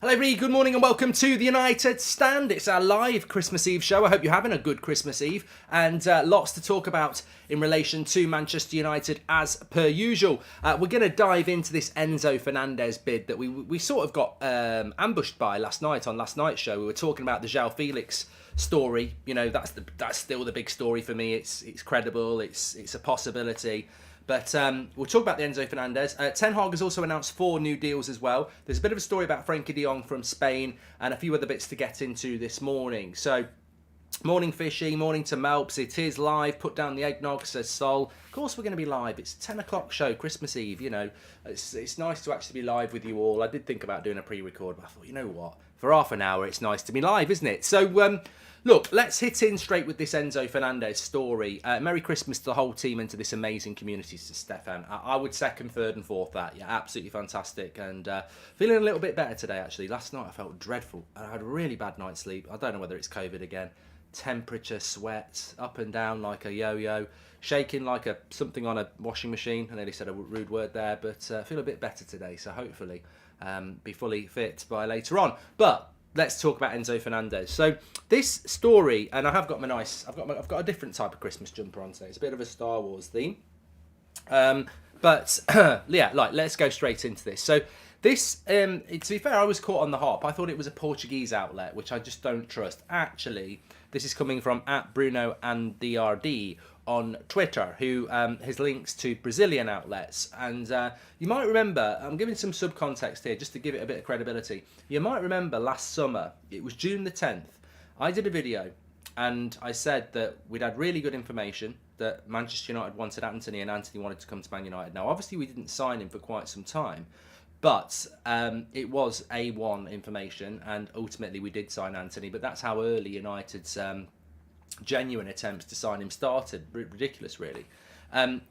Hello everybody, good morning and welcome to the United Stand. It's our live Christmas Eve show. I hope you're having a good Christmas Eve and lots to talk about in relation to Manchester United as per usual. We're going to dive into this Enzo Fernandez bid that we sort of got ambushed by last night on last night's show. We were talking about the João Felix story. You know, that's still the big story for me. It's credible, it's a possibility. But we'll talk about the Enzo Fernandez. Ten Hag has also announced 4 new deals as well. There's a bit of a story about Frenkie de Jong from Spain and a few other bits to get into this morning. So, morning Fishy, morning to Melps. It is live. Put down the eggnog, says Sol. Of course we're going to be live. It's 10 o'clock show, Christmas Eve. You know, it's nice to actually be live with you all. I did think about doing a pre-record, but I thought, you know what? For half an hour, it's nice to be live, isn't it? So, look, let's hit in straight with this Enzo Fernandez story. Merry Christmas to the whole team and to this amazing community, to Stefan. I would second, third and fourth that. Yeah, absolutely fantastic. And feeling a little bit better today, actually. Last night I felt dreadful. I had a really bad night's sleep. I don't know whether it's COVID again. Temperature, sweat, up and down like a yo-yo. Shaking like something on a washing machine. I nearly said a rude word there, but I feel a bit better today. So hopefully be fully fit by later on. But let's talk about Enzo Fernandez. So this story, and I have got I've got a different type of Christmas jumper on today. It's a bit of a Star Wars theme. But yeah, let's go straight into this. So this, to be fair, I was caught on the hop. I thought it was a Portuguese outlet, which I just don't trust. Actually, this is coming from @BrunoAndDRD on Twitter, who has links to Brazilian outlets. And you might remember, I'm giving some subcontext here just to give it a bit of credibility. You might remember last summer, it was June the 10th, I did a video and I said that we'd had really good information that Manchester United wanted Anthony and Anthony wanted to come to Man United. Now, obviously, we didn't sign him for quite some time, but it was A1 information and ultimately we did sign Anthony, but that's how early United's genuine attempts to sign him started. Ridiculous, really.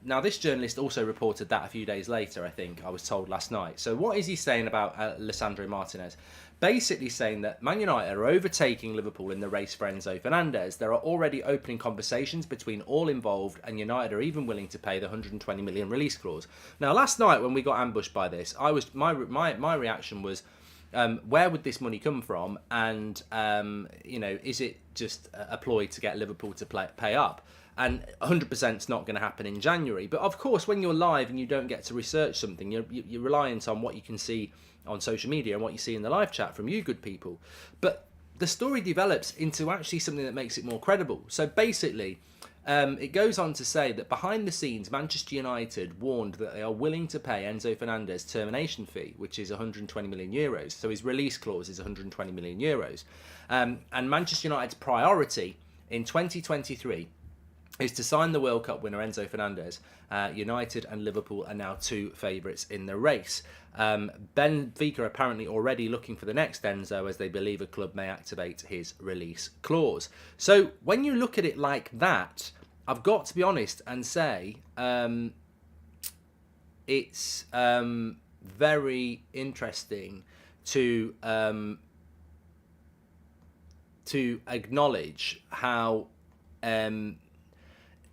Now, this journalist also reported that a few days later, I think, I was told last night. So what is he saying about Lisandro Martinez? Basically saying that Man United are overtaking Liverpool in the race for Enzo Fernandez. There are already opening conversations between all involved, and United are even willing to pay the 120 million release clause. Now, last night when we got ambushed by this, my reaction was, where would this money come from? And, you know, is it just a ploy to get Liverpool to pay up? And 100% is not going to happen in January. But of course, when you're live and you don't get to research something, you're reliant on what you can see on social media and what you see in the live chat from you good people. But the story develops into actually something that makes it more credible. So basically, it goes on to say that behind the scenes, Manchester United warned that they are willing to pay Enzo Fernandez termination fee, which is 120 million euros. So his release clause is 120 million euros. And Manchester United's priority in 2023 is to sign the World Cup winner Enzo Fernandez. United and Liverpool are now 2 favourites in the race. Benfica are apparently already looking for the next Enzo, as they believe a club may activate his release clause. So when you look at it like that, I've got to be honest and say it's very interesting to acknowledge how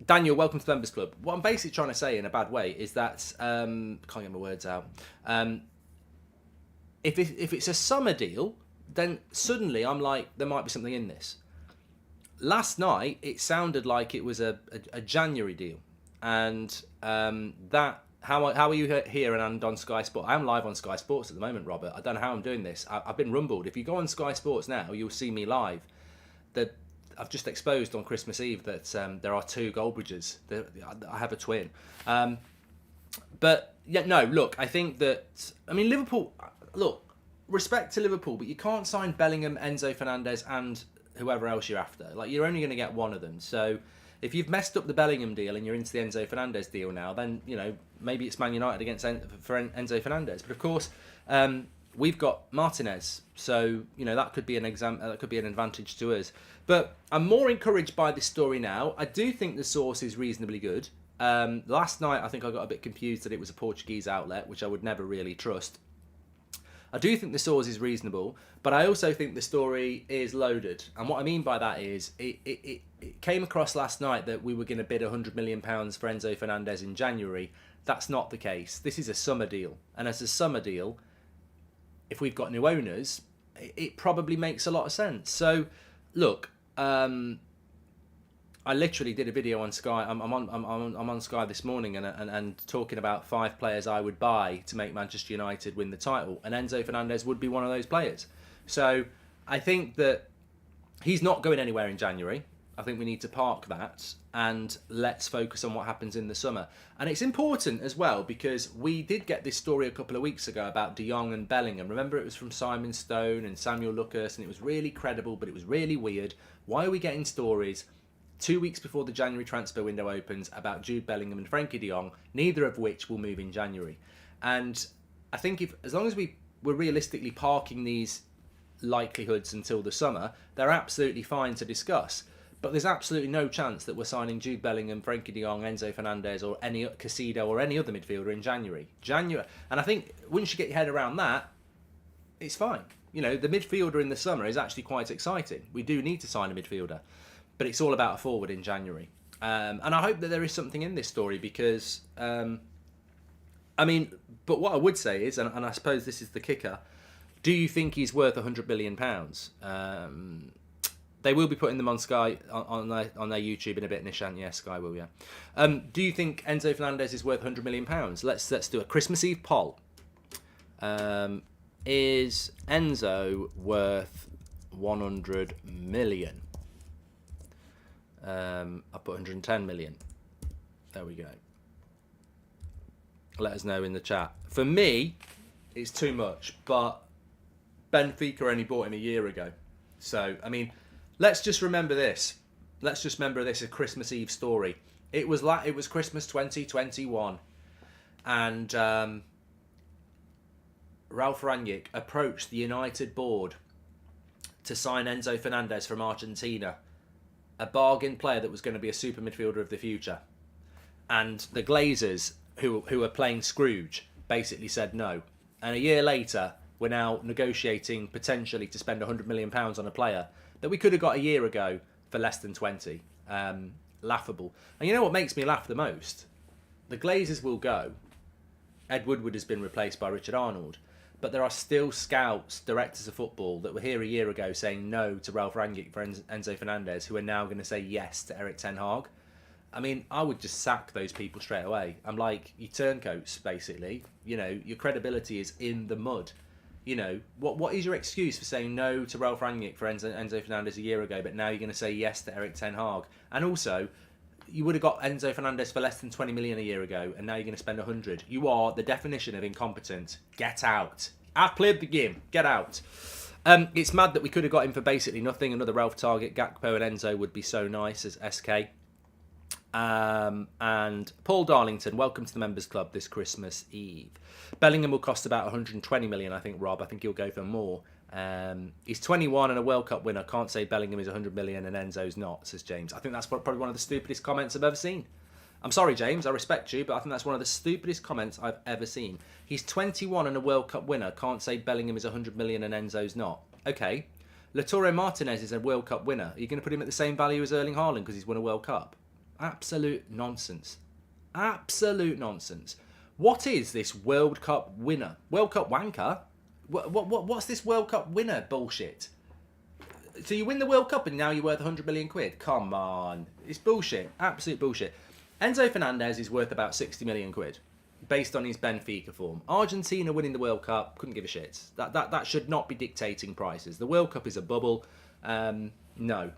Daniel, welcome to the Members Club. What I'm basically trying to say in a bad way is that, can't get my words out, if it's a summer deal, then suddenly I'm like, there might be something in this. Last night, it sounded like it was a January deal. And how are you here and on Sky Sports? I'm live on Sky Sports at the moment, Robert. I don't know how I'm doing this. I've been rumbled. If you go on Sky Sports now, you'll see me live. I've just exposed on Christmas Eve that there are 2 Goldbridges. I have a twin. But, yeah, no, look, I think that, I mean, Liverpool, look, respect to Liverpool, but you can't sign Bellingham, Enzo Fernandez, and whoever else you're after. Like, you're only going to get one of them. So if you've messed up the Bellingham deal and you're into the Enzo Fernandez deal now, then, you know, maybe it's Man United against Enzo Fernandez. But, of course, we've got Martinez, so you know that could be an advantage to us. But I'm more encouraged by this story now. I do think the source is reasonably good. Last night, I think I got a bit confused that it was a Portuguese outlet, which I would never really trust. I do think the source is reasonable, but I also think the story is loaded. And what I mean by that is, it came across last night that we were going to bid £100 million for Enzo Fernandez in January. That's not the case. This is a summer deal, and as a summer deal, if we've got new owners, it probably makes a lot of sense. So, look, I literally did a video on Sky. I'm on Sky this morning and talking about 5 players I would buy to make Manchester United win the title, and Enzo Fernandez would be one of those players. So I think that he's not going anywhere in January. I think we need to park that and let's focus on what happens in the summer. And it's important as well because we did get this story a couple of weeks ago about De Jong and Bellingham. Remember, it was from Simon Stone and Samuel Lucas, and it was really credible, but it was really weird. Why are we getting stories 2 weeks before the January transfer window opens about Jude Bellingham and Frankie De Jong, neither of which will move in January? And I think as long as we're realistically parking these likelihoods until the summer, they're absolutely fine to discuss. But there's absolutely no chance that we're signing Jude Bellingham, Frankie De Jong, Enzo Fernandez, or any Casido or any other midfielder in January. And I think once you get your head around that, it's fine. You know, the midfielder in the summer is actually quite exciting. We do need to sign a midfielder, but it's all about a forward in January. And I hope that there is something in this story because, but what I would say is, and I suppose this is the kicker, do you think he's worth £100 million? They will be putting them on Sky on their YouTube in a bit, Nishan. Yeah, Sky will, yeah. Do you think Enzo Fernandez is worth £100 million? Let's do a Christmas Eve poll. Is Enzo worth 100 million? I put 110 million. There we go. Let us know in the chat. For me, it's too much, but Benfica only bought him a year ago. So, I mean, let's just remember this. Let's just remember this, a Christmas Eve story. It was Christmas 2021, and Ralf Rangnick approached the United board to sign Enzo Fernandez from Argentina, a bargain player that was going to be a super midfielder of the future. And the Glazers, who are playing Scrooge, basically said no. And a year later, we're now negotiating potentially to spend £100 million on a player that we could have got a year ago for less than 20. Laughable. And you know what makes me laugh the most? The Glazers will go. Ed Woodward has been replaced by Richard Arnold. But there are still scouts, directors of football, that were here a year ago saying no to Ralf Rangnick for Enzo Fernandez, who are now going to say yes to Erik ten Hag. I mean, I would just sack those people straight away. I'm like, you turncoats, basically. You know, your credibility is in the mud. You know, what is your excuse for saying no to Ralf Rangnick for Enzo Fernandez a year ago, but now you're going to say yes to Erik ten Hag? And also, you would have got Enzo Fernandez for less than 20 million a year ago, and now you're going to spend 100. You are the definition of incompetent. Get out. I've played the game. Get out. It's mad that we could have got him for basically nothing. Another Ralph Target, Gakpo and Enzo would be so nice as SK. And Paul Darlington, welcome to the Members Club this Christmas Eve. Bellingham will cost about 120 million, I think, Rob. I think he'll go for more. He's 21 and a World Cup winner. Can't say Bellingham is 100 million and Enzo's not, says James. I think that's probably one of the stupidest comments I've ever seen. I'm sorry, James, I respect you, but I think that's one of the stupidest comments I've ever seen. He's 21 and a World Cup winner. Can't say Bellingham is 100 million and Enzo's not. Okay. Lautaro Martinez is a World Cup winner. Are you going to put him at the same value as Erling Haaland because he's won a World Cup? Absolute nonsense. Absolute nonsense. What is this World Cup winner? World Cup wanker? What's this World Cup winner bullshit? So you win the World Cup and now you're worth 100 million quid? Come on. It's bullshit. Absolute bullshit. Enzo Fernandez is worth about 60 million quid based on his Benfica form. Argentina winning the World Cup, couldn't give a shit. That should not be dictating prices. The World Cup is a bubble. No.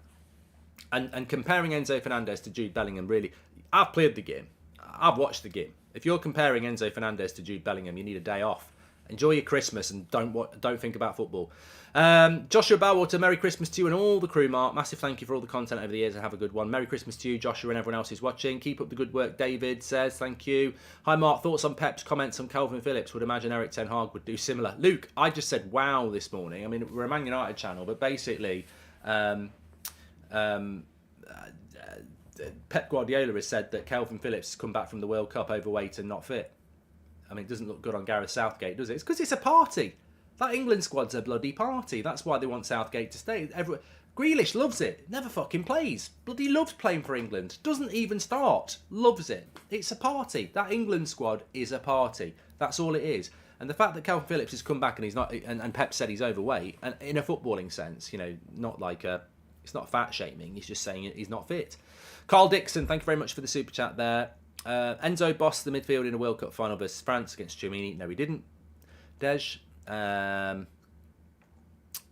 And comparing Enzo Fernandez to Jude Bellingham, really, I've played the game. I've watched the game. If you're comparing Enzo Fernandez to Jude Bellingham, you need a day off. Enjoy your Christmas and don't think about football. Joshua Bowater, Merry Christmas to you and all the crew, Mark. Massive thank you for all the content over the years and have a good one. Merry Christmas to you, Joshua, and everyone else who's watching. Keep up the good work, David says. Thank you. Hi, Mark. Thoughts on Pep's comments on Calvin Phillips? Would imagine Erik ten Hag would do similar. Luke, I just said wow this morning. I mean, we're a Man United channel, but basically, Pep Guardiola has said that Calvin Phillips has come back from the World Cup overweight and not fit. I mean, it doesn't look good on Gareth Southgate, does it? It's because it's a party. That England squad's a bloody party. That's why they want Southgate to stay. Grealish loves it. Never fucking plays. Bloody loves playing for England. Doesn't even start. Loves it. It's a party. That England squad is a party. That's all it is. And the fact that Calvin Phillips has come back and he's not, and Pep said he's overweight, and in a footballing sense, not like it's not fat shaming. He's just saying he's not fit. Carl Dixon, thank you very much for the super chat there. Enzo bossed the midfield in a World Cup final versus France against Germany. No, he didn't. Dej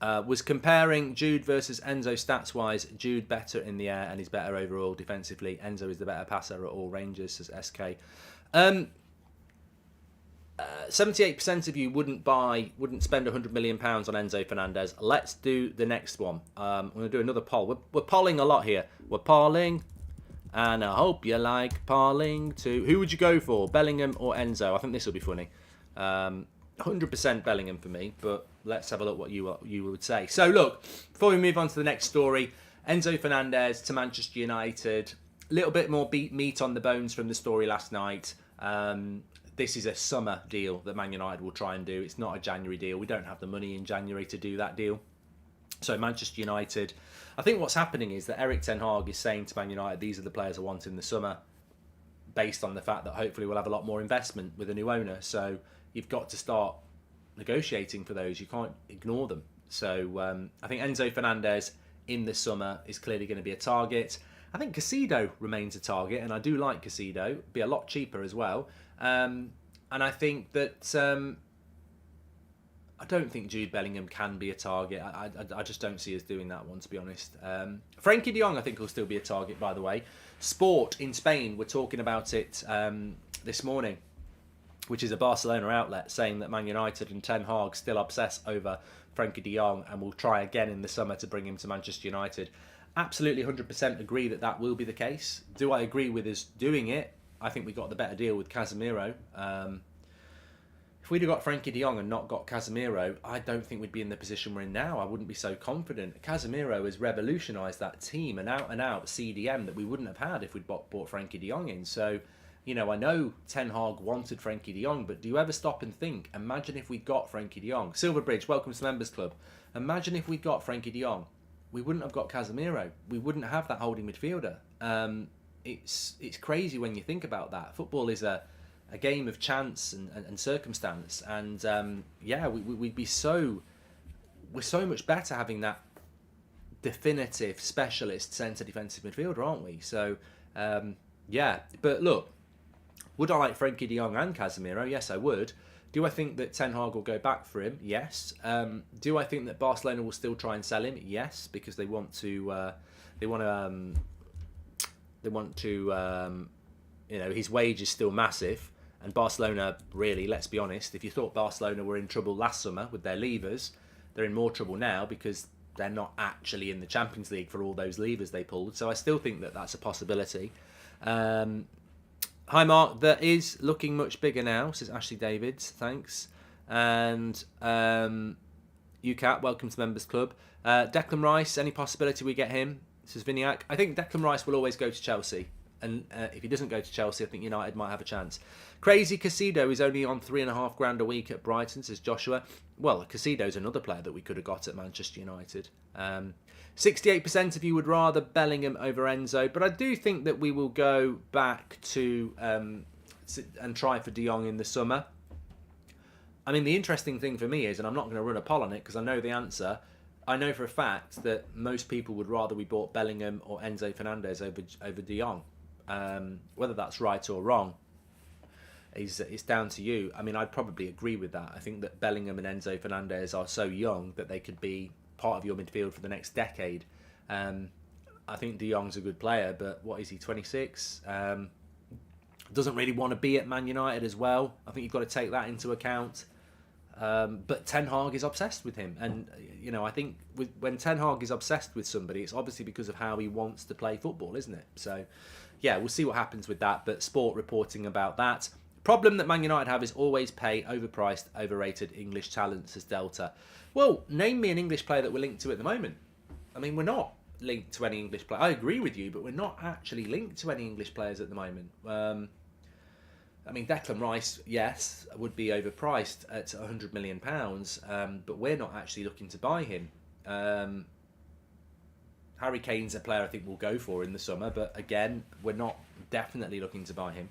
was comparing Jude versus Enzo stats-wise. Jude better in the air and he's better overall defensively. Enzo is the better passer at all ranges, says SK. 78% of you wouldn't spend £100 million on Enzo Fernandez. Let's do the next one. I'm going to do another poll. We're polling a lot here. We're polling, and I hope you like polling too. Who would you go for, Bellingham or Enzo? I think this will be funny. 100% Bellingham for me, but let's have a look what you would say. So look, before we move on to the next story, Enzo Fernandez to Manchester United. A little bit more meat on the bones from the story last night. This is a summer deal that Man United will try and do. It's not a January deal. We don't have the money in January to do that deal. So Manchester United, I think what's happening is that Erik ten Hag is saying to Man United, these are the players I want in the summer, based on the fact that hopefully we'll have a lot more investment with a new owner. So you've got to start negotiating for those. You can't ignore them. So I think Enzo Fernandez in the summer is clearly going to be a target. I think Casido remains a target, and I do like Casido. Be a lot cheaper as well. And I think that I don't think Jude Bellingham can be a target. I just don't see us doing that one, to be honest. Frankie de Jong, I think, will still be a target, by the way. Sport in Spain, we're talking about it this morning, which is a Barcelona outlet, saying that Man United and Ten Hag still obsess over Frankie de Jong and will try again in the summer to bring him to Manchester United. Absolutely 100% agree that will be the case. Do I agree with us doing it? I think we got the better deal with Casemiro. If we'd have got Frankie de Jong and not got Casemiro, I don't think we'd be in the position we're in now. I wouldn't be so confident. Casemiro has revolutionised that team, an out-and-out CDM that we wouldn't have had if we'd bought Frankie de Jong in. So, I know Ten Hag wanted Frankie de Jong, but do you ever stop and think, imagine if we got Frankie de Jong. Silverbridge, welcome to the Members Club. Imagine if we got Frankie de Jong. We wouldn't have got Casemiro. We wouldn't have that holding midfielder. It's crazy when you think about that. Football is a game of chance and circumstance, and we'd be we're so much better having that definitive specialist centre defensive midfielder, aren't we? So but look, would I like Frankie de Jong and Casemiro? Yes, I would. Do I think that Ten Hag will go back for him? Yes. Do I think that Barcelona will still try and sell him? Yes, because they want to his wage is still massive, and Barcelona, really, let's be honest, if you thought Barcelona were in trouble last summer with their levers, they're in more trouble now because they're not actually in the Champions League for all those levers they pulled. So I still think that that's a possibility. Hi Mark, that is looking much bigger now, says Ashley Davids, thanks. And UCAT, welcome to Members Club. Declan Rice, any possibility we get him? Says Viniac. I think Declan Rice will always go to Chelsea. And if he doesn't go to Chelsea, I think United might have a chance. Crazy Casido is only on £3,500 a week at Brighton, says Joshua. Well, Casido's another player that we could have got at Manchester United. 68% of you would rather Bellingham over Enzo, but I do think that we will go back to and try for de Jong in the summer. I mean, the interesting thing for me is, and I'm not going to run a poll on it because I know the answer, I know for a fact that most people would rather we bought Bellingham or Enzo Fernandez over de Jong. Whether that's right or wrong is down to you. I mean, I'd probably agree with that. I think that Bellingham and Enzo Fernandez are so young that they could be part of your midfield for the next decade. I think de Jong's a good player, but what is he, 26? Doesn't really want to be at Man United as well. I think you've got to take that into account. But Ten Hag is obsessed with him. And, I think when Ten Hag is obsessed with somebody, it's obviously because of how he wants to play football, isn't it? So, yeah, we'll see what happens with that. But Sport reporting about that. Problem that Man United have is always pay overpriced, overrated English talent, says Delta. Well, name me an English player that we're linked to at the moment. I mean, we're not linked to any English player. I agree with you, but we're not actually linked to any English players at the moment. I mean, Declan Rice, yes, would be overpriced at £100 million, but we're not actually looking to buy him. Harry Kane's a player I think we'll go for in the summer, but again, we're not definitely looking to buy him.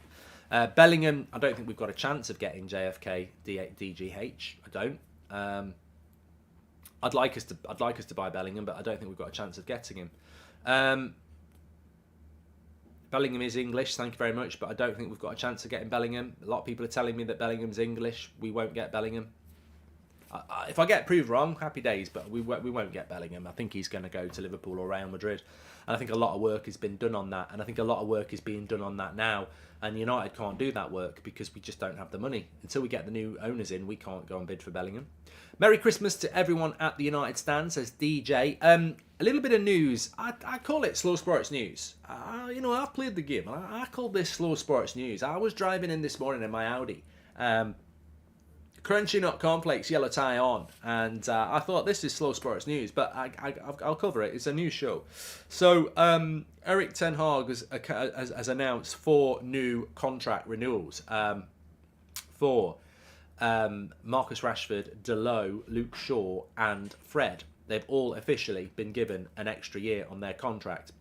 Bellingham, I don't think we've got a chance of getting JFK DGH. I don't. I'd like us to buy Bellingham, but I don't think we've got a chance of getting him. Bellingham is English, thank you very much, but I don't think we've got a chance of getting Bellingham. A lot of people are telling me that Bellingham's English. We won't get Bellingham. If I get proved wrong, happy days, but we won't get Bellingham. I think he's going to go to Liverpool or Real Madrid. And I think a lot of work has been done on that. And I think a lot of work is being done on that now. And United can't do that work because we just don't have the money. Until we get the new owners in, we can't go and bid for Bellingham. Merry Christmas to everyone at the United stand, says DJ. A little bit of news. I call it slow sports news. I've played the game. I call this slow sports news. I was driving in this morning in my Audi. Crunchy nut cornflakes, yellow tie on, and I thought this is slow sports news, but I'll cover it. It's a new show. So Erik ten Hag has announced 4 new contract renewals for Marcus Rashford, Dalot, Luke Shaw, and Fred. They've all officially been given an extra year on their contract.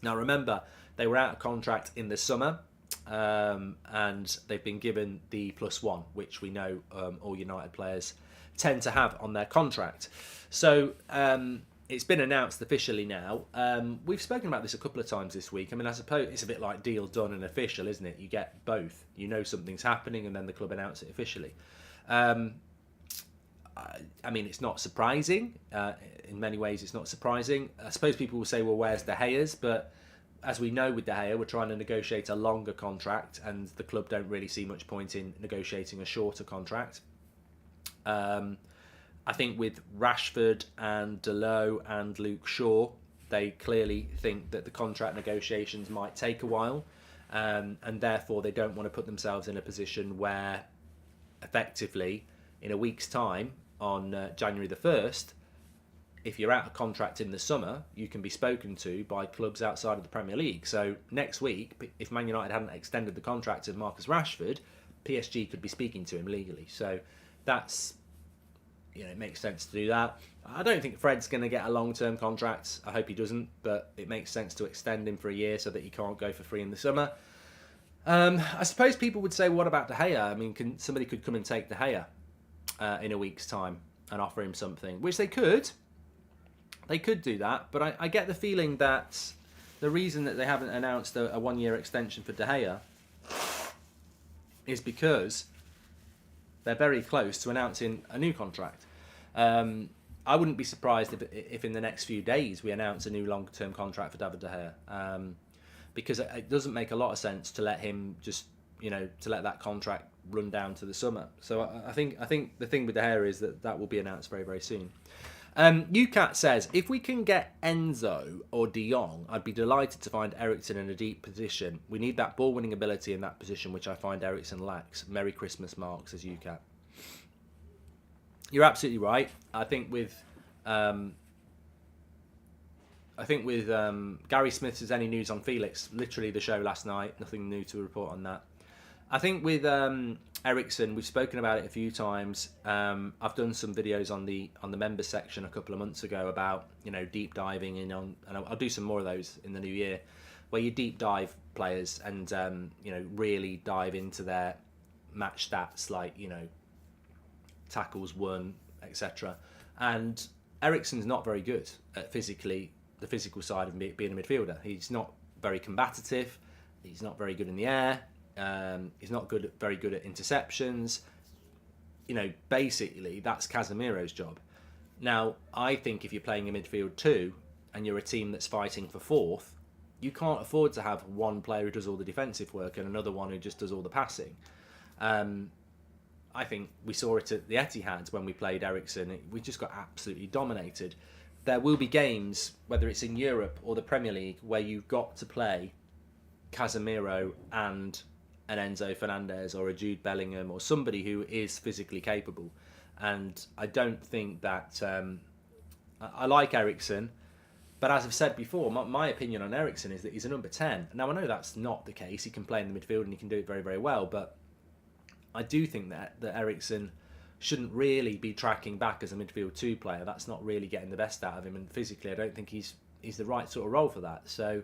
Now remember, they were out of contract in the summer. And they've been given the +1, which we know all United players tend to have on their contract. So it's been announced officially now. We've spoken about this a couple of times this week. I mean, I suppose it's a bit like deal done and official, isn't it? You get both. You know something's happening, and then the club announce it officially. I mean, it's not surprising. In many ways, it's not surprising. I suppose people will say, well, where's De Gea's? But as we know with De Gea, we're trying to negotiate a longer contract, and the club don't really see much point in negotiating a shorter contract. I think with Rashford and Dalot and Luke Shaw, they clearly think that the contract negotiations might take a while, and therefore they don't want to put themselves in a position where, effectively, in a week's time, on January the 1st, if you're out of contract in the summer, you can be spoken to by clubs outside of the Premier League. So next week, if Man United hadn't extended the contract of Marcus Rashford, PSG could be speaking to him legally. So that's, it makes sense to do that. I don't think Fred's going to get a long-term contract. I hope he doesn't, but it makes sense to extend him for a year so that he can't go for free in the summer. I suppose people would say, what about De Gea? I mean, somebody could come and take De Gea in a week's time and offer him something, which they could. They could do that, but I get the feeling that the reason that they haven't announced a 1-year extension for De Gea is because they're very close to announcing a new contract. I wouldn't be surprised if in the next few days we announce a new long-term contract for David De Gea, because it doesn't make a lot of sense to let him just, to let that contract run down to the summer. So I think the thing with De Gea is that will be announced very, very soon. UCAT says, if we can get Enzo or De Jong, I'd be delighted to find Eriksen in a deep position. We need that ball-winning ability in that position, which I find Eriksen lacks. Merry Christmas, Mark, says UCAT. You're absolutely right. I think with Gary Smith says, any news on Felix? Literally the show last night. Nothing new to report on that. I think with Eriksen, we've spoken about it a few times. I've done some videos on the members section a couple of months ago about deep diving in on, and I'll do some more of those in the new year, where you deep dive players and really dive into their match stats, like tackles won, etc. And Eriksen's not very good at the physical side of being a midfielder. He's not very combative. He's not very good in the air. He's not very good at interceptions. Basically that's Casemiro's job. Now, I think if you're playing in midfield 2 and you're a team that's fighting for 4th, you can't afford to have one player who does all the defensive work and another one who just does all the passing. I think we saw it at the Etihad when we played Eriksen. We just got absolutely dominated. There will be games, whether it's in Europe or the Premier League, where you've got to play Casemiro and an Enzo Fernandez or a Jude Bellingham or somebody who is physically capable. And I don't think that... I like Eriksen, but as I've said before, my opinion on Eriksen is that he's a number 10. Now, I know that's not the case. He can play in the midfield and he can do it very, very well, but I do think that Eriksen shouldn't really be tracking back as a midfield 2 player. That's not really getting the best out of him, and physically I don't think he's the right sort of role for that. So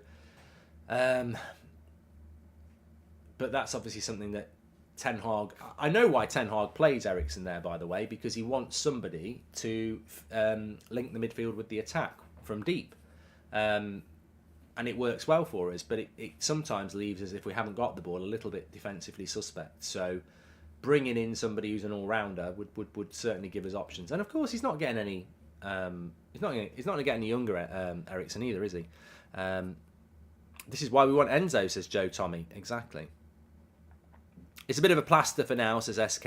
but that's obviously something that Ten Hag... I know why Ten Hag plays Eriksen there, by the way, because he wants somebody to link the midfield with the attack from deep. And it works well for us, but it sometimes leaves us, if we haven't got the ball, a little bit defensively suspect. So bringing in somebody who's an all-rounder would certainly give us options. And of course, he's not getting any... he's not going to get any younger, Eriksen, either, is he? This is why we want Enzo, says Joe Tommy. Exactly. It's a bit of a plaster for now, says SK.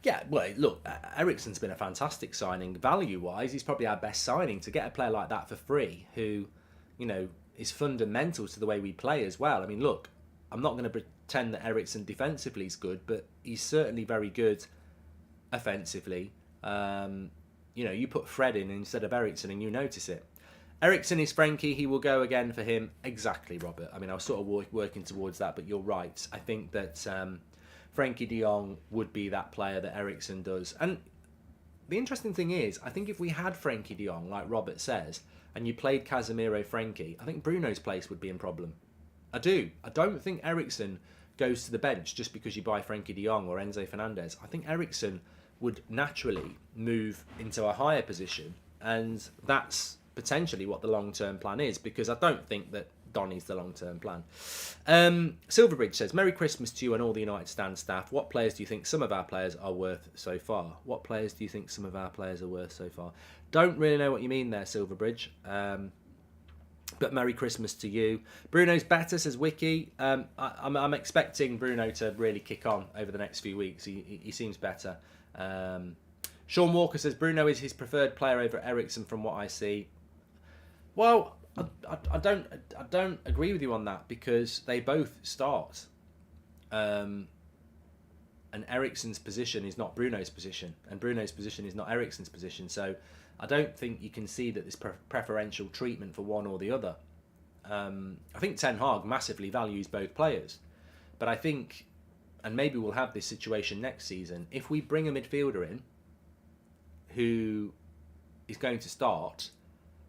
Yeah, well, look, Eriksen's been a fantastic signing. Value-wise, he's probably our best signing. To get a player like that for free, who, you know, is fundamental to the way we play as well. I mean, look, I'm not going to pretend that Eriksen defensively is good, but he's certainly very good offensively. You know, you put Fred in instead of Eriksen and you notice it. Eriksen is Frankie. He will go again for him. Exactly, Robert. I mean, I was sort of working towards that, but you're right. I think that Frankie de Jong would be that player that Eriksen does. And the interesting thing is, I think if we had Frankie de Jong, like Robert says, and you played Casemiro Frankie, I think Bruno's place would be in problem. I do. I don't think Eriksen goes to the bench just because you buy Frankie de Jong or Enzo Fernandez. I think Eriksen would naturally move into a higher position, and that's potentially what the long-term plan is, because I don't think that Donny's the long-term plan. Silverbridge says, Merry Christmas to you and all the United Stand staff. What players do you think some of our players are worth so far? What players do you think some of our players are worth so far? Don't really know what you mean there, Silverbridge. But Merry Christmas to you. Bruno's better, says Wiki. I'm expecting Bruno to really kick on over the next few weeks. He seems better. Sean Walker says, Bruno is his preferred player over Eriksen from what I see. Well, I don't agree with you on that, because they both start. And Eriksen's position is not Bruno's position, and Bruno's position is not Eriksen's position. So I don't think you can see that there's preferential treatment for one or the other. I think Ten Hag massively values both players. But I think, and maybe we'll have this situation next season, if we bring a midfielder in who is going to start,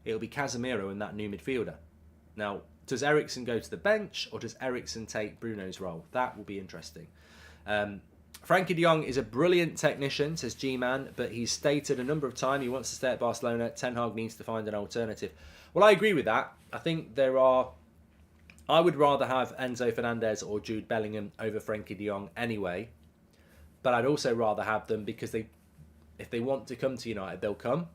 it'll be Casemiro and that new midfielder. Now, does Eriksen go to the bench, or does Eriksen take Bruno's role? That will be interesting. Frankie de Jong is a brilliant technician, says G-Man, but he's stated a number of times he wants to stay at Barcelona. Ten Hag needs to find an alternative. Well, I agree with that. I think I would rather have Enzo Fernandez or Jude Bellingham over Frankie de Jong anyway. But I'd also rather have them because if they want to come to United, they'll come.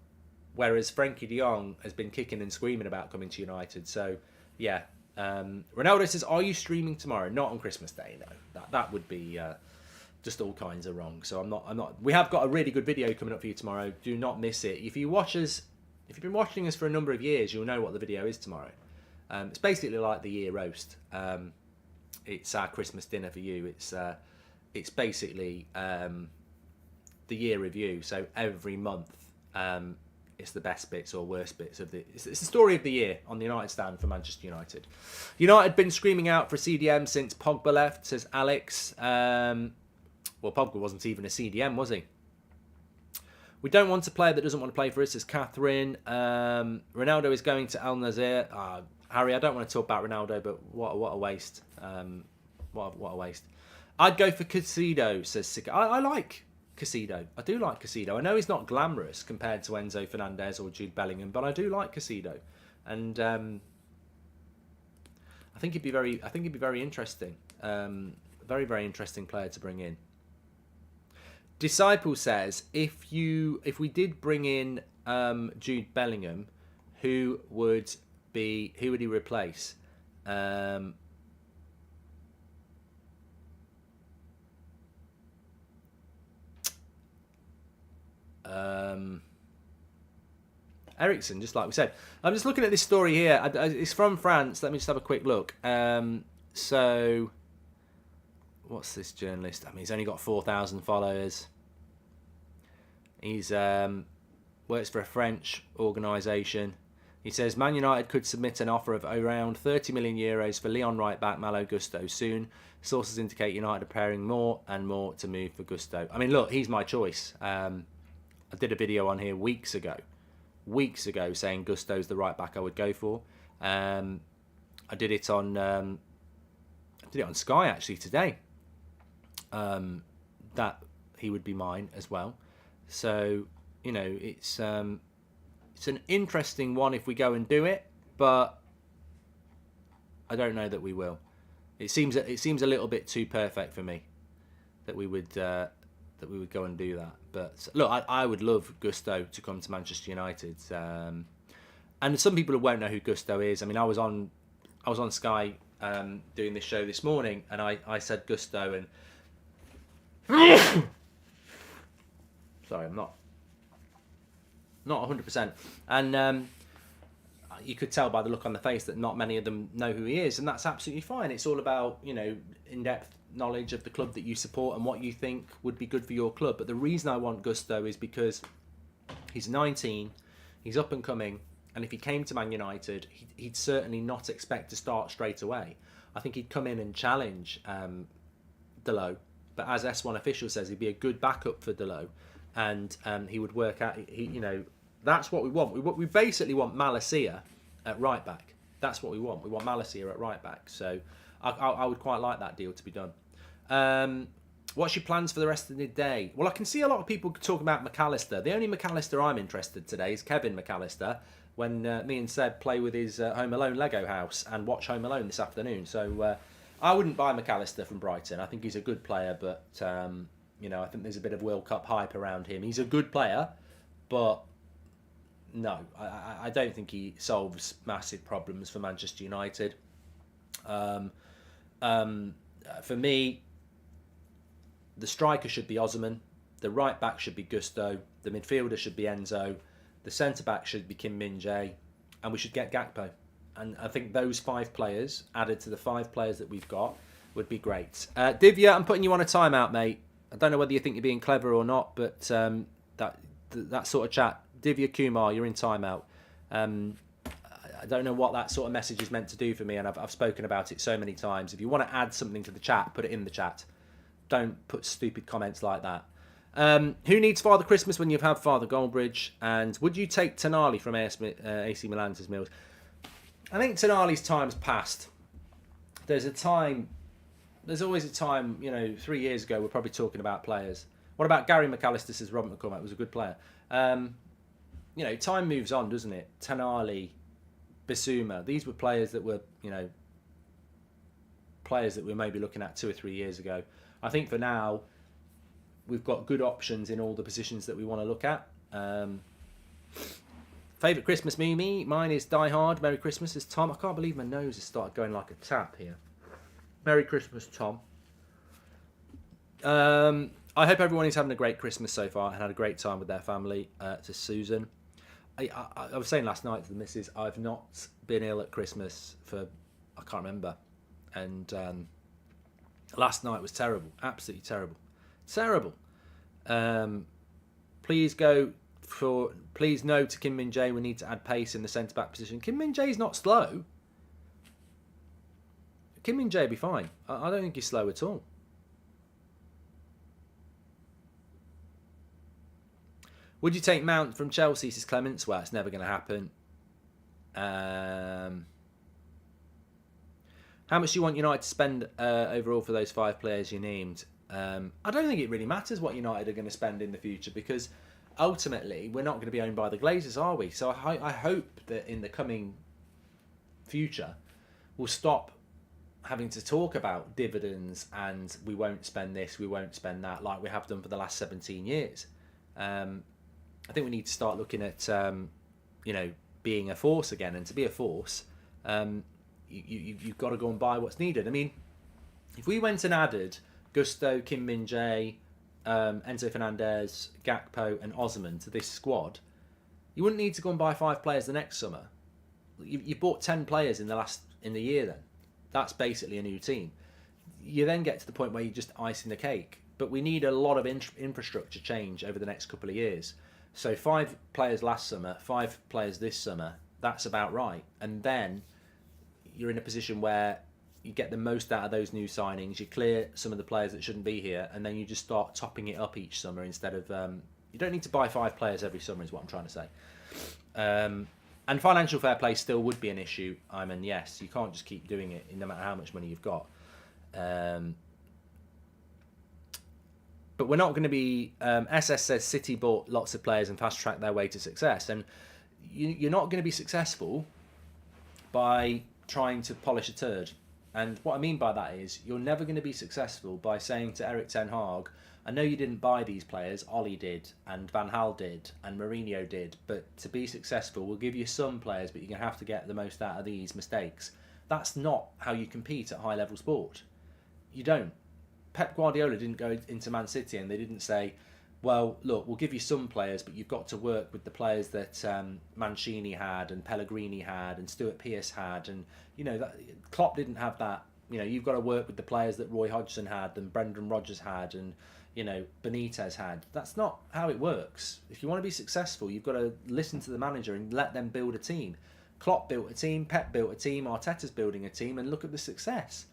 Whereas Frankie de Jong has been kicking and screaming about coming to United. So, yeah. Ronaldo says, are you streaming tomorrow? Not on Christmas Day, no. That would be just all kinds of wrong. So I'm not. We have got a really good video coming up for you tomorrow. Do not miss it. If you've been watching us for a number of years, you'll know what the video is tomorrow. It's basically like the year roast. It's our Christmas dinner for you. It's basically the year review. So every month, it's the best bits or worst bits of it's the story of the year on the United Stand for Manchester United. United been screaming out for CDM since Pogba left, says Alex. Well, Pogba wasn't even a CDM, was he? We don't want a player that doesn't want to play for us, says Catherine. Ronaldo is going to Al Nassr. Harry, I don't want to talk about Ronaldo, but what a waste. What a waste. I'd go for Casido, says Sika. I like Casido. I do like Casido. I know he's not glamorous compared to Enzo Fernandez or Jude Bellingham, but I do like Casido, and I think he'd be very interesting. Very, very interesting player to bring in. Disciple says, if we did bring in Jude Bellingham, who would he replace? Eriksen, just like we said. I'm just looking at this story here. It's from France. Let me just have a quick look. So, what's this journalist? I mean, he's only got 4,000 followers. He's works for a French organisation. He says, Man United could submit an offer of around 30 million euros for Lyon right-back Malo Gusto soon. Sources indicate United are preparing more and more to move for Gusto. I mean, look, he's my choice. I did a video on here weeks ago saying Gusto's the right back I would go for. I did it on did it on Sky actually today, that he would be mine as well. So, you know, it's an interesting one if we go and do it, but I don't know that we will. It seems a little bit too perfect for me that we would go and do that. But look, I would love Gusto to come to Manchester United. And some people won't know who Gusto is. I mean, I was on Sky doing this show this morning, and I said Gusto, and sorry, I'm not 100%. And you could tell by the look on the face that not many of them know who he is, and that's absolutely fine. It's all about, you know, in-depth knowledge of the club that you support and what you think would be good for your club. But the reason I want Gusto is because he's 19, he's up and coming, and if he came to Man United, he'd certainly not expect to start straight away. I think he'd come in and challenge Delo, but as S1 official says, he'd be a good backup for Delo, and he would work out. You know, that's what we want. We basically want Malacia at right back. That's what we want. We want Malacia at right back. So I would quite like that deal to be done. What's your plans for the rest of the day? Well, I can see a lot of people talking about McAllister. The only McAllister I'm interested today is Kevin McAllister, when me and Seb play with his Home Alone Lego house and watch Home Alone this afternoon. So I wouldn't buy McAllister from Brighton. I think he's a good player, but you know, I think there's a bit of World Cup hype around him. He's a good player, but no, I don't think he solves massive problems for Manchester United. For me, the striker should be Osman, the right back should be Gusto, the midfielder should be Enzo, the centre back should be Kim Min-jae, and we should get Gakpo. And I think those 5 players added to the 5 players that we've got would be great. Divya, I'm putting you on a timeout, mate. I don't know whether you think you're being clever or not, but that sort of chat. Divya Kumar, you're in timeout. I don't know what that sort of message is meant to do for me, and I've spoken about it so many times. If you want to add something to the chat, put it in the chat. Don't put stupid comments like that. Who needs Father Christmas when you've had Father Goldbridge? And would you take Tonali from AC Milan to Mills? I think Tonali's time's passed. There's always a time, you know, 3 years ago, we're probably talking about players. What about Gary McAllister, says Robert McCormack, was a good player. You know, time moves on, doesn't it? Tonali, Bissouma, these were players that were, you know, players that we were maybe looking at 2 or 3 years ago. I think for now, we've got good options in all the positions that we want to look at. Favourite Christmas movie? Mine is Die Hard. Merry Christmas is Tom. I can't believe my nose has started going like a tap here. Merry Christmas, Tom. I hope everyone is having a great Christmas so far and had a great time with their family. To Susan. I was saying last night to the missus, I've not been ill at Christmas for, I can't remember. And last night was terrible. Absolutely terrible. Terrible. Please no to Kim Min-jae. We need to add pace in the centre-back position. Kim Min-jae's not slow. Kim Min-jae will be fine. I don't think he's slow at all. Would you take Mount from Chelsea, says Clements? Well, it's never going to happen. How much do you want United to spend overall for those 5 players you named? I don't think it really matters what United are going to spend in the future, because ultimately we're not going to be owned by the Glazers, are we? So I hope that in the coming future we'll stop having to talk about dividends and we won't spend this, we won't spend that, like we have done for the last 17 years. I think we need to start looking at, you know, being a force again. And to be a force, you've got to go and buy what's needed. I mean, if we went and added Gusto, Kim Min-jae, Enzo Fernandez, Gakpo and Osman to this squad, you wouldn't need to go and buy 5 players the next summer. You bought 10 players in the year then. That's basically a new team. You then get to the point where you're just icing the cake. But we need a lot of infrastructure change over the next couple of years. So 5 players last summer, 5 players this summer, that's about right. And then you're in a position where you get the most out of those new signings, you clear some of the players that shouldn't be here, and then you just start topping it up each summer instead of... you don't need to buy 5 players every summer is what I'm trying to say. And financial fair play still would be an issue, yes. You can't just keep doing it no matter how much money you've got. But we're not going to be... SS says City bought lots of players and fast-tracked their way to success. And you're not going to be successful by trying to polish a turd. And what I mean by that is you're never going to be successful by saying to Erik ten Hag, I know you didn't buy these players, Ollie did, and Van Gaal did, and Mourinho did, but to be successful, we'll give you some players, but you're going to have to get the most out of these mistakes. That's not how you compete at high-level sport. You don't. Pep Guardiola didn't go into Man City and they didn't say, well, look, we'll give you some players, but you've got to work with the players that Mancini had and Pellegrini had and Stuart Pearce had. And, you know, that, Klopp didn't have that. You know, you've got to work with the players that Roy Hodgson had and Brendan Rodgers had and, you know, Benitez had. That's not how it works. If you want to be successful, you've got to listen to the manager and let them build a team. Klopp built a team, Pep built a team, Arteta's building a team, and look at the success.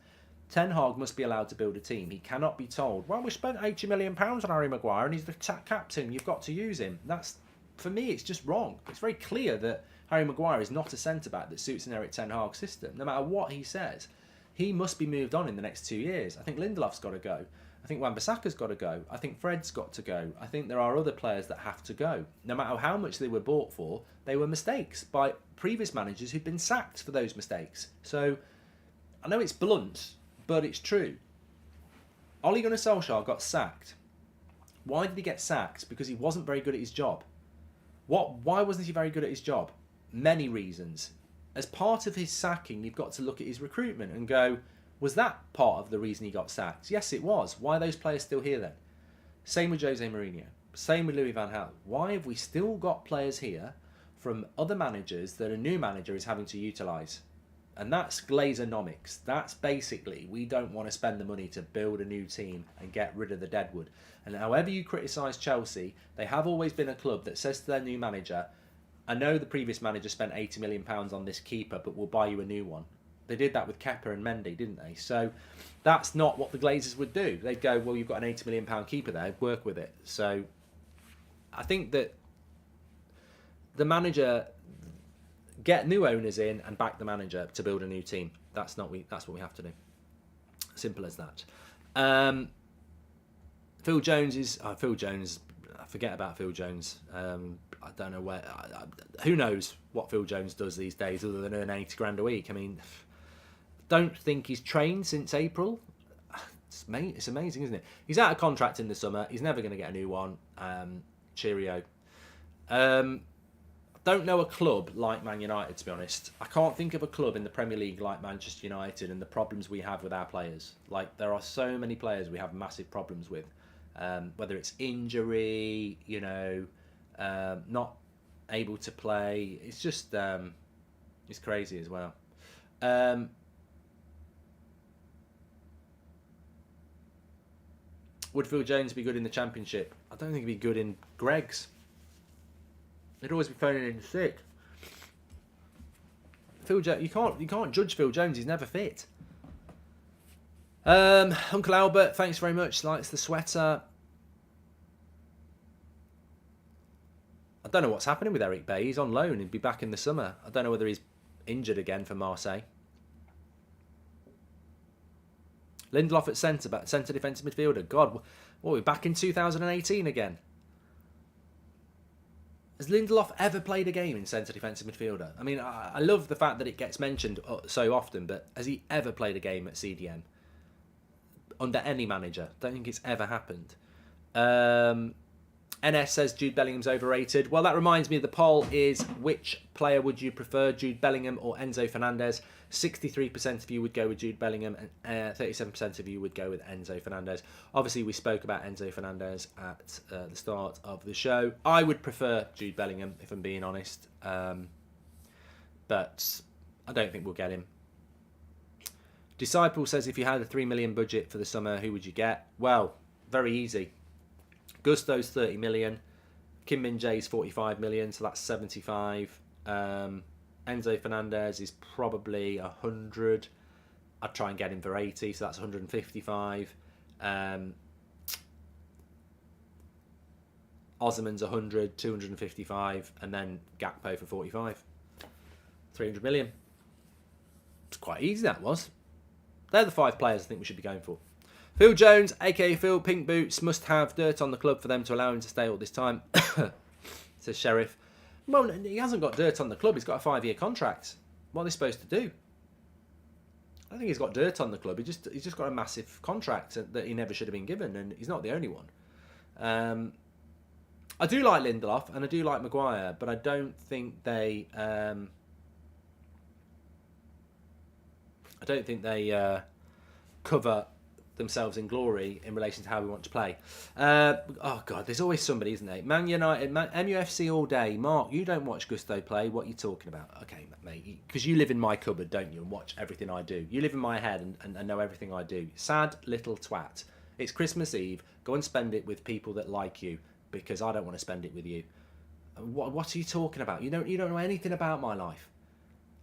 Ten Hag must be allowed to build a team. He cannot be told, well, we spent £80 million on Harry Maguire and he's the captain, you've got to use him. That's, for me, it's just wrong. It's very clear that Harry Maguire is not a centre-back that suits an Erik ten Hag system. No matter what he says, he must be moved on in the next 2 years. I think Lindelof's got to go. I think Wan-Bissaka's got to go. I think Fred's got to go. I think there are other players that have to go. No matter how much they were bought for, they were mistakes by previous managers who'd been sacked for those mistakes. So, I know it's blunt, but it's true. Ole Gunnar Solskjaer got sacked. Why did he get sacked? Because he wasn't very good at his job. Why wasn't he very good at his job? Many reasons. As part of his sacking, you've got to look at his recruitment and go, was that part of the reason he got sacked? Yes, it was. Why are those players still here then? Same with Jose Mourinho. Same with Louis van Gaal. Why have we still got players here from other managers that a new manager is having to utilise? And that's Glazer-nomics. That's basically, we don't want to spend the money to build a new team and get rid of the deadwood. And however you criticise Chelsea, they have always been a club that says to their new manager, I know the previous manager spent £80 million on this keeper, but we'll buy you a new one. They did that with Kepa and Mendy, didn't they? So that's not what the Glazers would do. They'd go, well, you've got an £80 million keeper there, work with it. So I think that the manager... Get new owners in and back the manager to build a new team. That's what we have to do. Simple as that. Phil Jones is... Phil Jones... Forget about Phil Jones. I don't know where... who knows what Phil Jones does these days other than earn 80 grand a week. I mean, don't think he's trained since April. It's amazing, isn't it? He's out of contract in the summer. He's never going to get a new one. Cheerio. Don't know a club like Man United, to be honest. I can't think of a club in the Premier League like Manchester United and the problems we have with our players. Like, there are so many players we have massive problems with. Whether it's injury, you know, not able to play. It's just, it's crazy as well. Would Phil Jones be good in the Championship? I don't think he'd be good in Greg's. He'd always be phoning in sick. Phil Jones, you can't judge Phil Jones. He's never fit. Uncle Albert, thanks very much. Likes the sweater. I don't know what's happening with Eric Bailly. He's on loan. He'd be back in the summer. I don't know whether he's injured again for Marseille. Lindelof at centre defensive midfielder. God, we're back in 2018 again. Has Lindelof ever played a game in centre defensive midfielder? I mean, I love the fact that it gets mentioned so often, but has he ever played a game at CDM? Under any manager? Don't think it's ever happened. NS says Jude Bellingham's overrated. Well, that reminds me, the poll is, which player would you prefer, Jude Bellingham or Enzo Fernandez? 63% of you would go with Jude Bellingham and 37% of you would go with Enzo Fernandez. Obviously, we spoke about Enzo Fernandez at the start of the show. I would prefer Jude Bellingham, if I'm being honest. But I don't think we'll get him. Disciple says, if you had a 3 million budget for the summer, who would you get? Well, very easy. Gusto's 30 million. Kim Min-jae's 45 million, so that's 75. Enzo Fernandez is probably 100. I'd try and get him for 80, so that's 155. Osman's 100, 255, and then Gakpo for 45. 300 million. It's quite easy, that was. They're the 5 players I think we should be going for. Phil Jones, aka Phil, pink boots, must have dirt on the club for them to allow him to stay all this time. Says Sheriff. Well, he hasn't got dirt on the club. He's got a 5-year contract. What are they supposed to do? I don't think he's got dirt on the club. He's just got a massive contract that he never should have been given, and he's not the only one. I do like Lindelof and I do like Maguire, but I don't think they cover themselves in glory in relation to how we want to play. Oh God, there's always somebody, isn't there? Man United, MUFC all day. Mark, you don't watch Gusto play. What are you talking about? Okay, mate, because you live in my cupboard, don't you, and watch everything I do. You live in my head and know everything I do. Sad little twat. It's Christmas Eve. Go and spend it with people that like you, because I don't want to spend it with you. What are you talking about? You don't know anything about my life.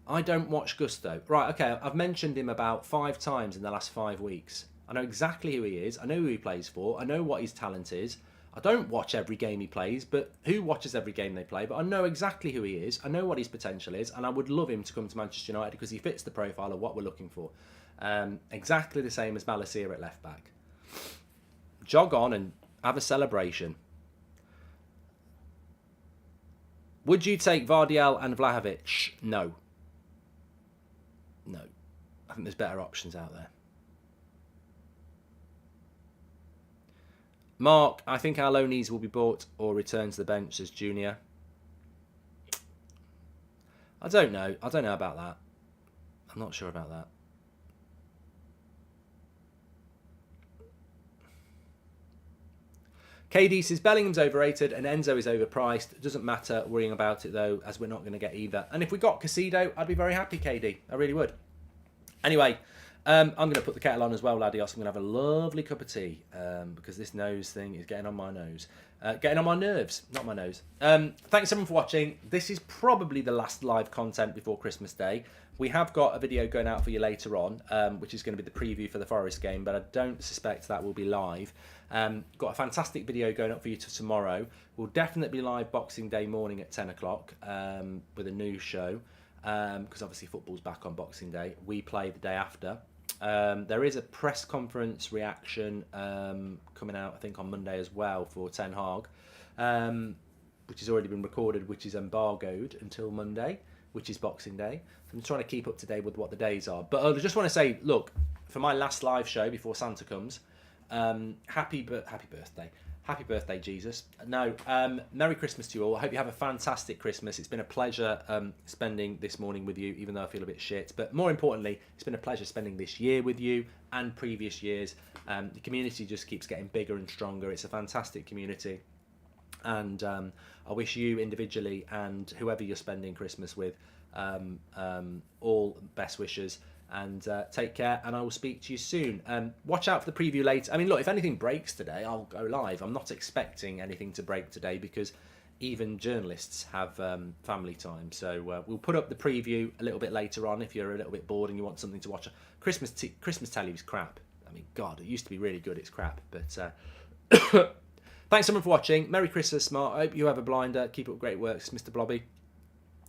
I don't watch Gusto. Right, okay, I've mentioned him about 5 times in the last 5 weeks. I know exactly who he is. I know who he plays for. I know what his talent is. I don't watch every game he plays, but who watches every game they play? But I know exactly who he is. I know what his potential is, and I would love him to come to Manchester United because he fits the profile of what we're looking for. Exactly the same as Malacia at left back. Jog on and have a celebration. Would you take Vardiel and Vlahovic? No. No. I think there's better options out there. Mark, I think our loanees will be bought or returned to the bench as junior. I don't know. I don't know about that. I'm not sure about that. KD says Bellingham's overrated and Enzo is overpriced. It doesn't matter worrying about it though, as we're not going to get either. And if we got Casido, I'd be very happy, KD. I really would. Anyway, I'm going to put the kettle on as well, Ladios. I'm going to have a lovely cup of tea because this nose thing is getting on my nose. Getting on my nerves, not my nose. Thanks everyone for watching. This is probably the last live content before Christmas Day. We have got a video going out for you later on, which is going to be the preview for the Forest game, but I don't suspect that will be live. Got a fantastic video going up for you tomorrow. We'll definitely be live Boxing Day morning at 10 o'clock with a new show, because obviously football's back on Boxing Day. We play the day after. There is a press conference reaction coming out, I think, on Monday as well for Ten Hag, which has already been recorded, which is embargoed until Monday, which is Boxing Day. So I'm trying to keep up to date with what the days are. But I just want to say, look, for my last live show before Santa comes, happy birthday. Happy birthday, Jesus. No, Merry Christmas to you all. I hope you have a fantastic Christmas. It's been a pleasure spending this morning with you, even though I feel a bit shit. But more importantly, it's been a pleasure spending this year with you and previous years. The community just keeps getting bigger and stronger. It's a fantastic community. And I wish you individually and whoever you're spending Christmas with all best wishes. And take care, and I will speak to you soon. Watch out for the preview later. I mean, look, if anything breaks today, I'll go live. I'm not expecting anything to break today because even journalists have family time. So we'll put up the preview a little bit later on if you're a little bit bored and you want something to watch. Christmas telly is crap. I mean, God, it used to be really good. It's crap. But thanks everyone for watching. Merry Christmas, Smart. I hope you have a blinder. Keep up great work, Mr. Blobby.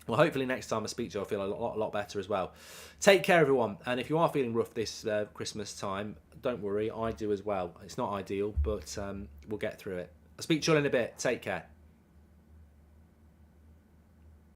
Well, hopefully next time I speak to you, I'll feel a lot better as well. Take care, everyone. And if you are feeling rough this Christmas time, don't worry. I do as well. It's not ideal, but we'll get through it. I'll speak to you all in a bit. Take care.